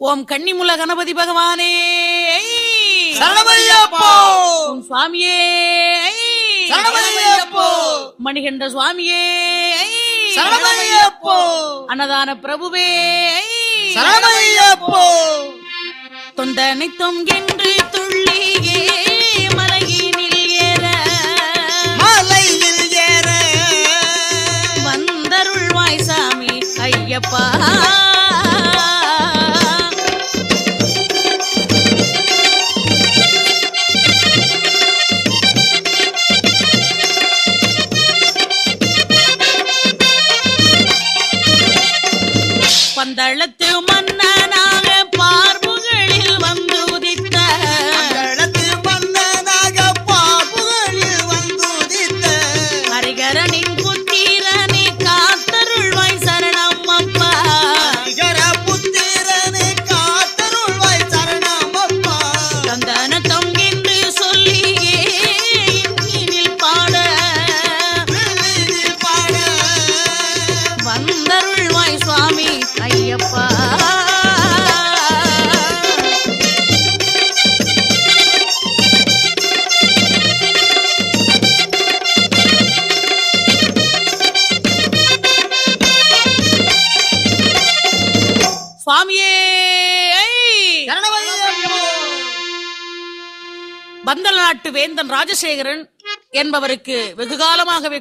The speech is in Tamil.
ஓம் கன்னிமுல கணபதி பகவானே சரணமையப்போ. ஓம் சுவாமியே சரணமையப்போ. மணிகண்ட சுவாமியே சரணமையப்போ. அன்னதான பிரபுவே சரணமையப்போ. தொந்தனைத்தும் என்று துள்ளியே மலையினில் ஏற மலையில் ஏற வந்தருள்வாய் சாமி ஐயப்பா. பந்தளத்து மன்னனாக பார்ப்புகளில் வந்து உதித்த கடத்து மன்னனாக பாப்புகளில் வந்துதித்த ஹரிகரனின் புத்திரனை காத்தருள்வாய் சரணம் அப்பா. நிகர புத்திரனை காத்தருள்வாய் சரணமப்பா. சந்தனத்தம் என்று சொல்லியே இனில் பாட வில்லினில் பாட வந்தருள்வாய் சுவாமி ஐயப்பா. சுவாமியே சரணமையப்போ. பந்தல நாட்டு வேந்தன் ராஜசேகரன் என்பவருக்கு வெகு காலமாகவே